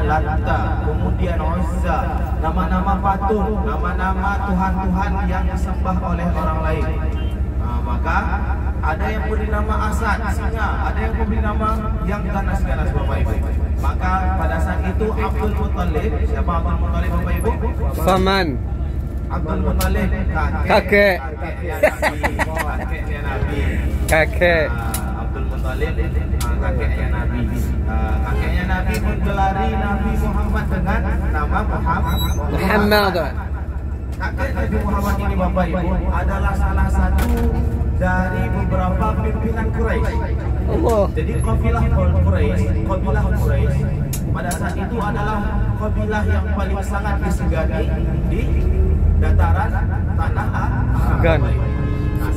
Latta, kemudian Uzza, nama-nama patung, nama-nama tuhan-tuhan yang disembah oleh orang lain. Maka ada yang beri nama Asad, singa, ada yang beri nama yang ganas-ganas Bapak Ibu. Maka pada saat itu Abdul Muttalib, siapa Abdul Muttalib Bapak Ibu? Paman. Abdul Muttalib, kakeknya Nabi. Kakek. Abdul Muttalib, kakeknya Nabi. Kakeknya Nabi menggelari Nabi Muhammad dengan nama Muhammad. Kakek Nabi Muhammad ini Bapak Ibu adalah salah satu dari beberapa pimpinan Quraisy. Jadi kabilah Quraisy pada saat itu adalah kabilah yang paling sangat disegani di dataran tanah Arab.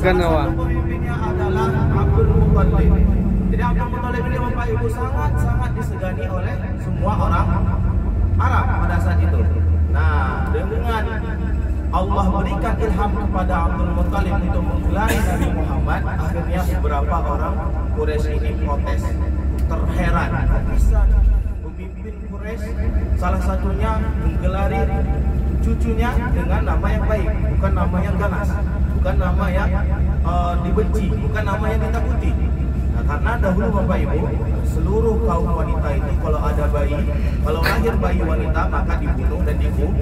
Salah satu pemimpinnya adalah Abdul Muttalib. Jadi Abdul Muttalib ini Bapak Ibu sangat disegani oleh semua orang Arab pada saat itu. Nah, dengan Allah berikan ilham kepada Abdul Muttalib untuk menggelari Nabi Muhammad, akhirnya beberapa orang Quraisy ini protes, terheran. Bisa pemimpin Quraisy salah satunya menggelari cucunya dengan nama yang baik, bukan nama yang ganas, bukan nama yang dibenci, bukan nama yang ditakuti. Nah, karena dahulu Bapak Ibu, seluruh kaum wanita itu kalau ada bayi, kalau lahir bayi wanita maka dibunuh dan dikubur.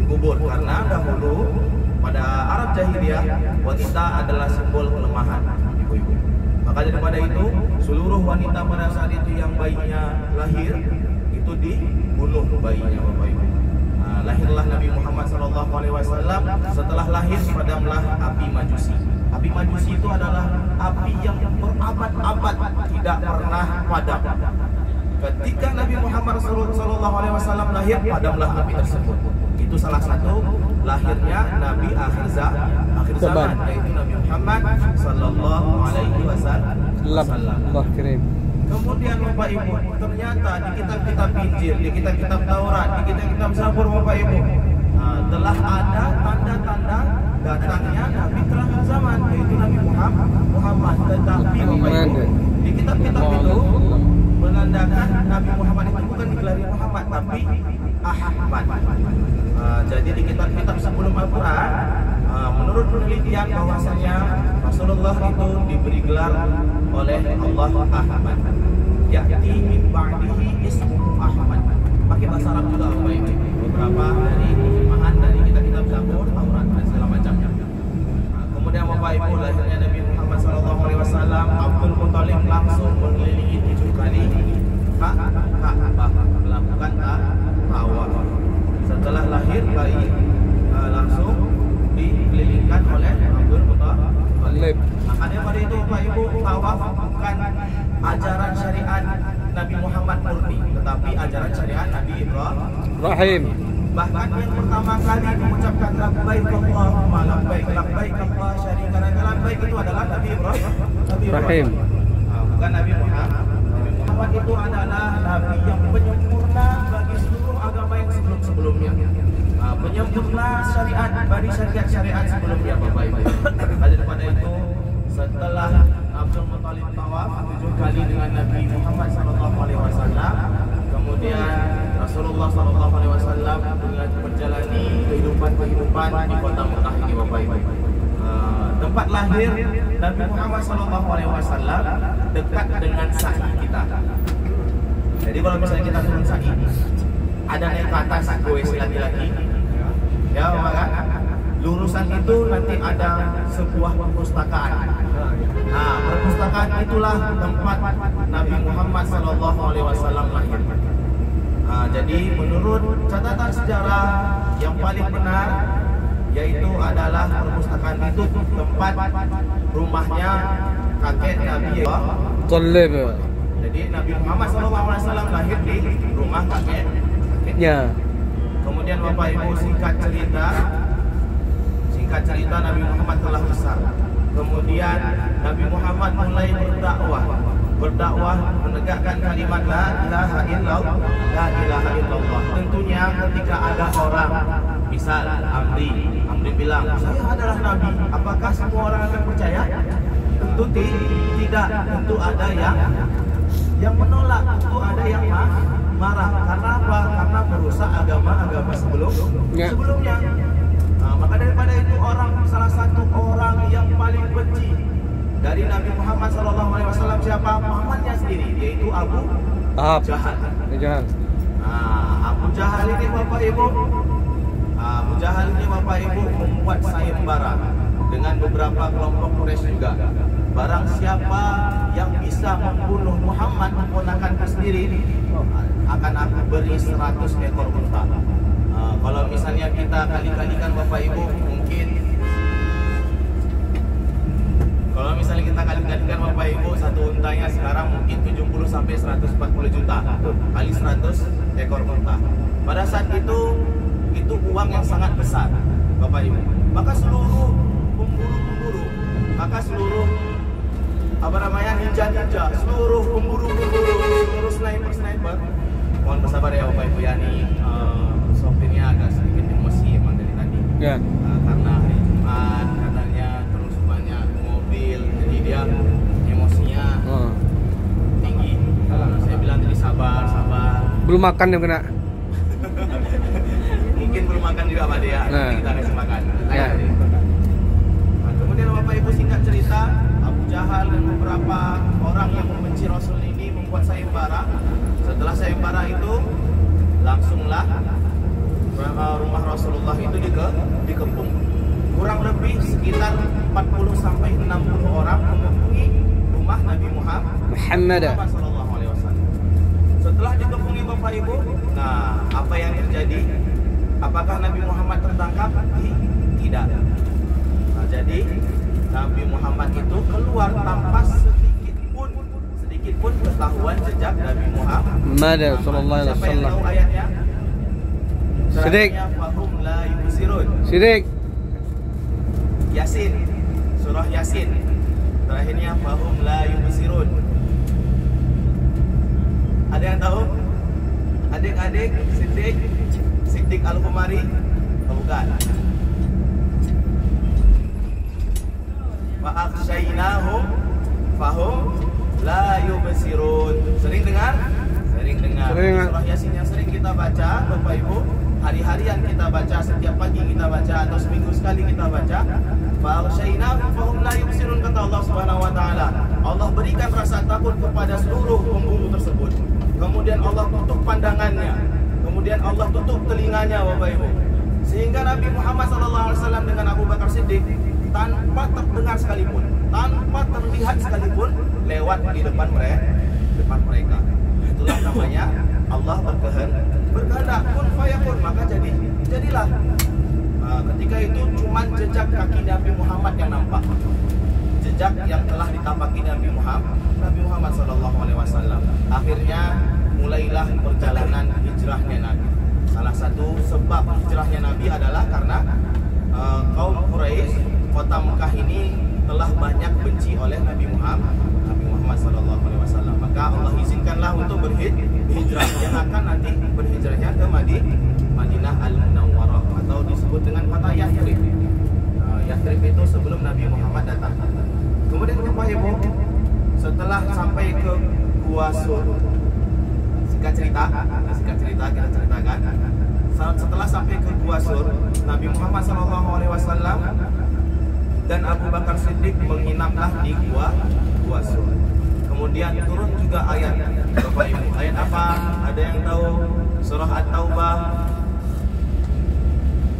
Karena dahulu pada Arab Jahiliyah wanita adalah simbol kelemahan ibu-ibu. Maka daripada itu seluruh wanita pada saat itu yang bayinya lahir itu dibunuh bayinya Bapak Ibu. Lahirlah Nabi Muhammad SAW. Setelah lahir padamlah api Majusi. Api Majusi itu adalah api yang berabad-abad tidak pernah padam. Ketika Nabi Muhammad SAW lahir, padamlah api tersebut. Itu salah satu lahirnya Nabi akhir zaman, yaitu Nabi Muhammad SAW. Kemudian Bapak Ibu, ternyata di kitab-kitab Injil, di kitab-kitab Taurat, di kitab-kitab Zabur Bapak Ibu, telah ada tanda-tanda datangnya Nabi terakhir zaman, yaitu Nabi Muhammad. Tetapi Bapak Ibu, di kitab-kitab itu menandakan Nabi Muhammad itu bukan digelari Muhammad, tapi Ahmad. Jadi di kitab-kitab sebelum Al-Quran, menurut penelitian bahwasanya Rasulullah itu diberi gelar oleh Allah Ahmad. Ya'ti min ba'dihi ismuhu Ahmad. Pakai bahasa Arab juga Bapak Ibu. Beberapa dari terjemahan dari kitab-kitab Zabur, Taurat dan segala macamnya. Kemudian Bapak Ibu, lahirnya Nabi Muhammad SAW, Abdul Muttalib langsung mengelilingi 7 kali Ka'bah, melakukan tawaf. Setelah lahir bayi langsung dikelilingkan oleh Abdul Muttalib. Makanya pada itu Bapak Ibu, tawaf bukan ajaran syariat Nabi Muhammad murni, tetapi ajaran syariat Nabi Ibrahim. Bahkan yang pertama kali mengucapkan labbaik Allahumma labbaik, labbaik Allah syarika lak, labbaik itu adalah Nabi Ibrahim. Bukan Nabi Muhammad. Nabi Muhammad itu adalah nabi yang penyempurna bagi seluruh agama yang sebelum-sebelumnya. Penyempurna syariat bagi syariat sebelumnya Bapak Ibu. Daripada itu, setelah Abdul Muttalib tawaf 7 kali dengan Nabi Muhammad SAW, kemudian Rasulullah SAW dengan menjalani kehidupan di kota Mekah ini Bapak Ibu. Tempat lahir Nabi Muhammad SAW dekat dengan sa'i kita. Jadi kalau misalnya kita turun sa'i, ada naik ke atas goes laki-laki, ya Bapak kan? Lurusan itu nanti ada sebuah perpustakaan. Nah, perpustakaan itulah tempat Nabi Muhammad SAW lahir. Jadi menurut catatan sejarah yang paling benar, yaitu adalah perpustakaan itu tempat rumahnya kakek Nabi Muttalib. Jadi Nabi Muhammad SAW lahir di rumah kakeknya. Kemudian Bapak Ibu, singkat cerita Nabi Muhammad telah besar. Kemudian Nabi Muhammad mulai berdakwah menegakkan kalimat la ilaha illallah. Tentunya ketika ada orang, misal Amri bilang, saya adalah nabi, apakah semua orang akan percaya? Tentu tidak. Tentu ada yang menolak, tentu ada yang marah. Karena apa? Ya. sebelumnya. Maka daripada itu salah satu orang yang paling benci dari Nabi Muhammad SAW siapa? Pamannya sendiri, yaitu Abu Jahal. Jahal. Abu Jahal ini Bapak Ibu, membuat sayembara dengan beberapa kelompok Quraisy juga. Barang siapa yang bisa membunuh Muhammad keponakanku sendiri, akan aku beri 100 ekor unta. Kalau misalnya kita kali-kalikan Bapak Ibu, mungkin kalau misalnya kita kali-kalikan Bapak Ibu, satu untanya sekarang mungkin 70 sampai 140 juta kali 100 ekor unta. Pada saat itu uang yang sangat besar Bapak Ibu. Maka seluruh pemburu-pemburu, ninja-ninja, seluruh pemburu-pemburu, seluruh sniper, mohon bersabar ya Bapak Ibu ya, nih sopirnya agak sedikit emosi emang dari tadi. Ya. Karena hari Jumat katanya terus banyak mobil, jadi dia emosinya tinggi. Saya bilang tadi sabar. Belum makan yang kena. Mungkin belum makan juga Pak dia. Nanti kita kasih makan. Ya. Kemudian Bapak Ibu, singkat cerita, Abu Jahal dan beberapa orang yang membenci Rasul ini membuat sayembara. Setelah sayembara itu, langsunglah rumah Rasulullah itu dikepung. Kurang lebih sekitar 40 sampai 60 orang mengepungi rumah Nabi Muhammad SAW. Setelah dikepungi Bapak Ibu, apa yang terjadi? Apakah Nabi Muhammad tertangkap? Tidak. Jadi Nabi Muhammad itu keluar tanpa sedikit pun ketahuan jejak Nabi Muhammad. Sallallahu alaihi Siapa yang wasallam. tahu ayatnya? Sidik. Fahum la yubsirun. Sidik. Yasin. Surah Yasin. Terakhirnya fahum la yubsirun. Ada yang tahu? Adik-adik, Siddiq Al-Khumari? Bukan. Fa'akhshaynahum fahum la yubsirun. Sering dengar? Sering dengar. Surah Yasin yang sering kita baca Bapak Ibu, hari-harian kita baca, setiap pagi kita baca atau seminggu sekali kita baca. Fa'akhshaynahum fahum la yubsirun, kata Allah Subhanahu wa taala. Allah berikan rasa takut kepada seluruh pemburu tersebut. Kemudian Allah tutup pandangannya. Kemudian Allah tutup telinganya Bapak Ibu. Sehingga Nabi Muhammad SAW dengan Abu Bakar Siddiq tanpa terdengar sekalipun, tanpa terlihat sekalipun, lewat di depan mereka. Itulah namanya Allah berkehendak, kun fayakun, maka jadilah. Ketika itu cuma jejak kaki Nabi Muhammad yang nampak, jejak yang telah ditapaki Nabi Muhammad SAW. Akhirnya mulailah perjalanan hijrahnya Nabi. Salah satu sebab hijrahnya Nabi adalah karena kaum Quraisy, kota Mekah ini telah banyak benci oleh Nabi Muhammad SAW. Maka Allah izinkanlah untuk berhijrah, yang akan nanti berhijrahnya ke Madinah Al-Munawwarah, atau disebut dengan kota Yathrib. Yathrib itu sebelum Nabi Muhammad datang. Kemudian Bapak Ibu, setelah sampai ke Gua Sur, singkat cerita kita ceritakan. Setelah sampai ke Gua Sur, Nabi Muhammad SAW dan Abu Bakar Siddiq menginaplah di Gua Sur. Kemudian turun juga ayat Bapak Ibu. Ayat apa? Ada yang tahu? Surah At-Taubah.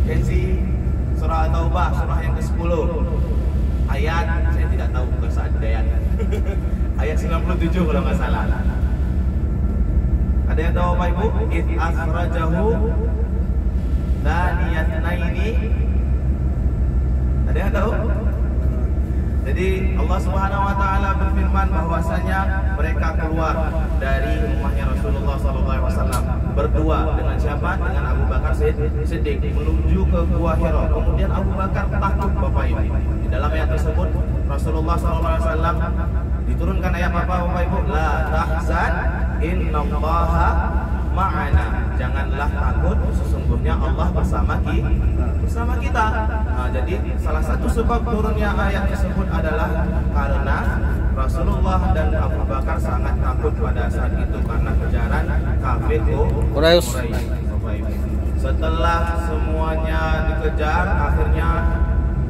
Kenzi, Surah At-Taubah, surah yang ke-10. Ayat, saya tidak tahu bukan saat ayat. Ayat 97 kalau nggak salah. Ada yang tahu Bapak Ibu? Id akhrajahu daniyatnaini. Ada yang tahu? Jadi Allah Subhanahu wa taala berfirman bahwasanya mereka keluar dari rumahnya Rasulullah SAW berdua dengan siapa? Dengan Abu Bakar Siddiq menuju ke Gua Hira. Kemudian Abu Bakar takut Bapak Ibu. Di dalam ayat tersebut Rasulullah SAW diturunkan ayat apa Bapak Ibu? La tahzan innallaha ma'ana. Janganlah takut, sesungguhnya Allah bersama kita. Jadi salah satu sebab turunnya ayat tersebut adalah karena Rasulullah dan Abu Bakar sangat takut pada saat itu karena kejaran kafir Quraisy. Setelah semuanya dikejar, akhirnya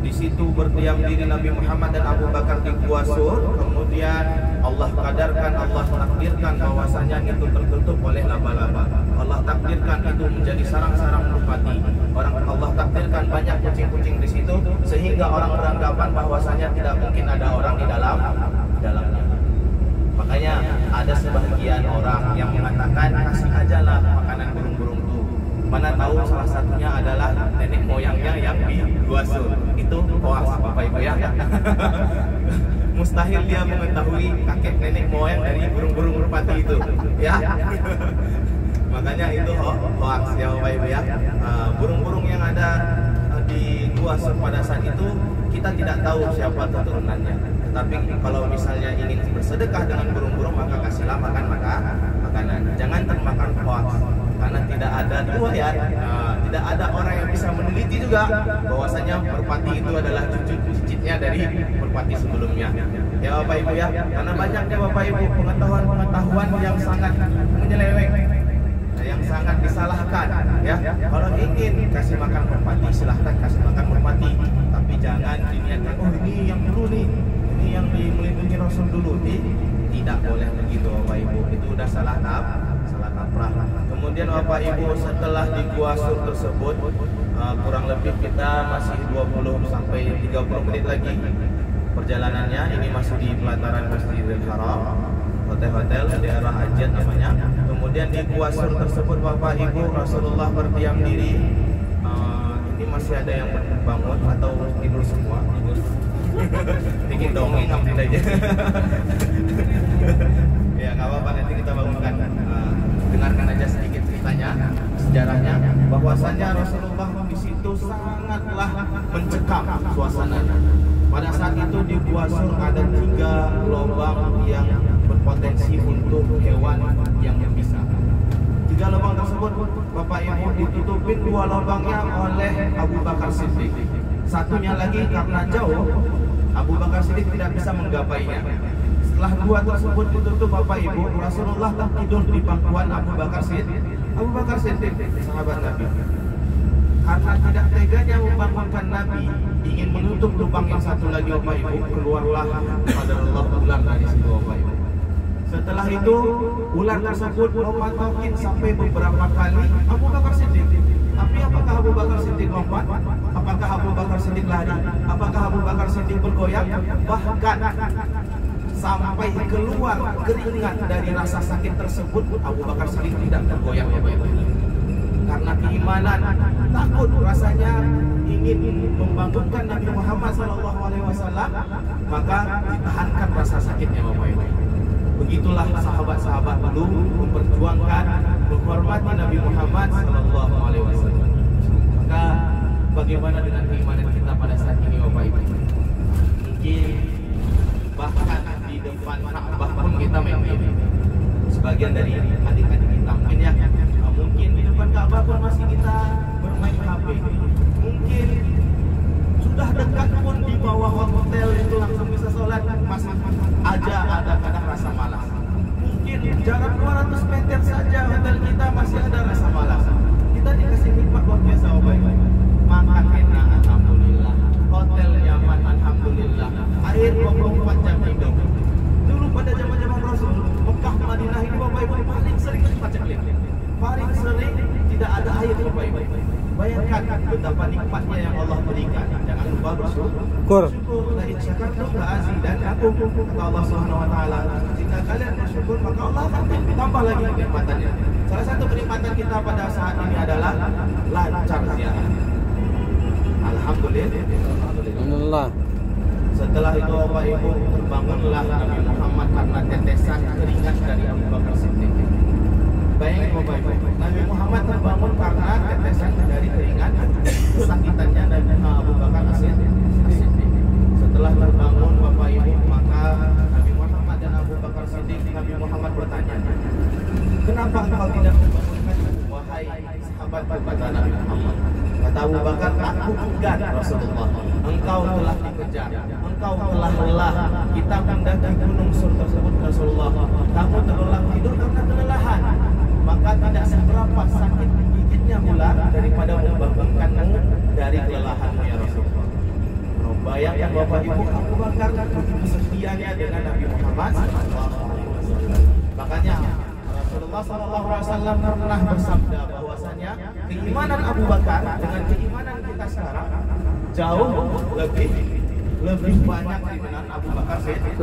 di situ berdiam diri Nabi Muhammad dan Abu Bakar di Gua Sur. Kemudian Allah kadarkan, Allah takdirkan bahwasanya itu tertutup oleh laba-laba. Allah takdirkan itu menjadi sarang-sarang merpati. Allah takdirkan banyak kucing-kucing di situ sehingga orang beranggapan bahwasanya tidak mungkin ada orang di dalamnya. Makanya ada sebagian orang yang mengatakan kasih ajalah makanan burung-burung itu. Mana tahu salah satunya adalah nenek moyangnya yang di Gua Sur. Itu hoax Bapak Ibu ya. Mustahil dia mengetahui kakek nenek moyang dari burung-burung merpati itu ya. Makanya itu hoax ya Bapak Ibu ya. Burung-burung yang ada di Gua Sur pada saat itu kita tidak tahu siapa keturunannya. Tetapi kalau misalnya ingin bersedekah dengan burung-burung maka kasihlah makanan. Jangan termakan hoax. Karena tidak ada riwayat, tidak ada orang yang bisa meneliti juga bahwasanya merpati itu adalah cucu-cicitnya dari merpati sebelumnya. Ya Bapak Ibu ya, karena banyaknya Bapak Ibu pengetahuan yang sangat menyeleweng, yang sangat disalahkan. Ya, kalau ingin kasih makan merpati silahkan kasih makan merpati, tapi jangan diniatkan oh ini yang dulu nih, ini yang melindungi Rasul dulu. Tidak boleh begitu Bapak Ibu, itu udah salah kaprah. Kemudian Bapak Ibu setelah di Gua Sur tersebut kurang lebih kita masih 20 sampai 30 menit lagi perjalanannya. Ini masih di pelataran Masjidil Haram, hotel-hotel di daerah Ajat namanya. Kemudian di Gua Sur tersebut Bapak Ibu Rasulullah berdiam diri. Ini masih ada yang bangun atau tidur semua? Bikin dongeng aja. Ya nggak apa-apa, nanti kita bangunkan. Dengarkan aja sedikit ceritanya, sejarahnya, bahwasanya Rasulullah di situ sangatlah mencekam suasananya. Pada saat itu di Gua Sur ada 3 lubang yang berpotensi untuk hewan yang berbisa. 3 lubang tersebut Bapak Ibu ditutupin 2 lubangnya oleh Abu Bakar Siddiq. Satunya lagi karena jauh Abu Bakar Siddiq tidak bisa menggapainya. Setelah 2 tersebut ditutup Bapak Ibu, Rasulullah tertidur di pangkuan Abu Bakar Siddiq, sahabat Nabi. Karena tidak teganya membangunkan Nabi, ingin menutup lubang yang satu lagi Bapak Ibu, keluarlah qadarullah ular dari situ Bapak Ibu. Setelah itu ular tersebut memantokin sampai beberapa kali Abu Bakar Siddiq. Tapi apakah Abu Bakar Siddiq lompat? Apakah Abu Bakar Siddiq lari? Apakah Abu Bakar Siddiq bergoyang? Bahkan sampai keluar keringat dari rasa sakit tersebut, Abu Bakar Siddiq tidak tergoyang ya Bapak. Karena keimanan, takut rasanya ingin membangunkan Nabi Muhammad SAW, maka ditahankan rasa sakitnya Bapak. Begitulah sahabat-sahabat dulu memperjuangkan, menghormati Nabi Muhammad SAW. Maka bagaimana dengan keimanan kita pada saat ini Bapak Ibu? Mungkin bahkan di depan Ka'bah pun kita main game. Sebagian dari adik-adik kita mungkin ya, mungkin di depan Ka'bah pun masih kita bermain HP. Mungkin sudah dekat pun di bawah hotel itu langsung bisa sholat, masih aja ada kadang rasa malas. Mungkin jarak 200 meter saja hotel kita masih ada rasa malas. Kita dikasih nikmat luar biasa Bapak. Makan enak alhamdulillah, hotel nyaman alhamdulillah, air 24 jam hidup. Dulu pada zaman-zaman Rasul, Mekah Madinah ini Bapak Ibu paling sering paceklik, paling sering tidak ada air Bapak Ibu. Bayangkan betapa nikmatnya yang Allah berikan. Jangan lupa bersyukur. La in syakartum la azidannakum. Kata Allah Subhanahu wa taala, jika kalian bersyukur maka Allah akan tambah lagi kenikmatannya. Salah satu kenikmatan kita pada saat ini adalah lancar ziarah. Alhamdulillah. Setelah itu Bapak Ibu terbangunlah Nabi Muhammad karena tetesan keringat dari Abu Bakar Siddiq. Bayangin Bapak Ibu, Nabi Muhammad terbangun karena tetesan dari keringat kesakitannya Nabi Abu Bakar Siddiq. Setelah terbangun Bapak Ibu, maka Nabi Muhammad dan Abu Bakar Siddiq, Nabi Muhammad bertanya, kenapa engkau tidak membangunkan wahai sahabatku, kata Nabi Muhammad. Kata Abu Bakar, aku enggan Rasulullah. Engkau telah dikejar, engkau telah lelah. Kita mendaki gunung Sur tersebut Rasulullah. Kamu terlelap tidur karena kelelahan. Maka tidak seberapa sakit gigitnya ular dari Bayangkan Bapak Ibu, Abu Bakar begitu setianya dengan Nabi Muhammad SAW. Makanya Rasulullah SAW pernah bersabda bahwasanya keimanan Abu Bakar dengan keimanan kita sekarang jauh lebih banyak dibandingkan Abu Bakar Siddiq.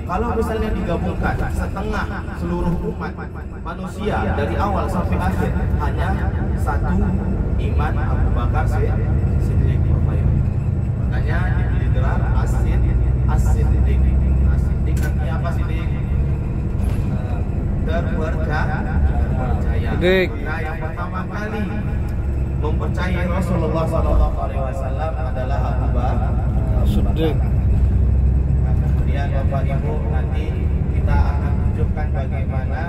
Kalau misalnya digabungkan setengah seluruh umat manusia dari awal sampai akhir hanya satu iman Abu Bakar Siddiq. Makanya diberi gelar As-Siddiq. As-Siddiq artinya apa Siddiq? Terpercaya. Nah, yang pertama kali mempercayai Rasulullah SAW adalah Abu Bakar Siddiq. Nah, kemudian Bapak Ibu nanti kita akan tunjukkan bagaimana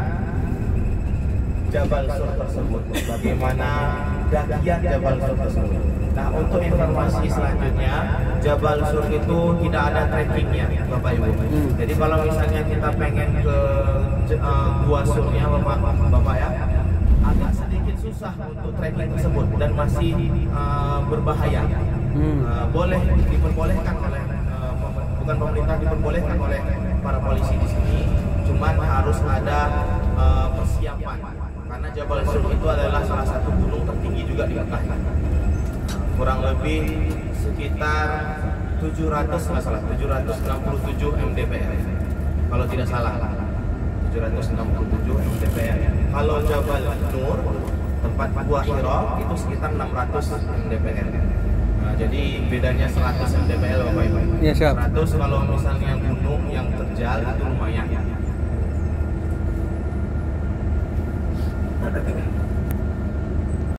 Jabal Sur tersebut, bagaimana dakian Jabal Sur tersebut. Nah, untuk informasi selanjutnya, Jabal Sur itu tidak ada trekkingnya, Bapak Ibu. Jadi kalau misalnya kita pengen ke Gua Surnya, Bapak ya, agak sedikit susah untuk trekking tersebut dan masih berbahaya. Boleh diperbolehkan oleh bukan pemerintah, diperbolehkan oleh para polisi di sini, cuman harus ada persiapan karena Jabal Sur itu adalah salah satu gunung tertinggi juga di Mekah. Kurang lebih sekitar 767 mdpl kalau tidak salah, 767 mdpl. Kalau Jabal Nur tempat Gua Hira itu sekitar 600 mdpl. Nah, jadi bedanya 100 mdpl Bapak Ibu. Ya, siap. 100 kalau misalnya gunung yang terjal itu lumayan.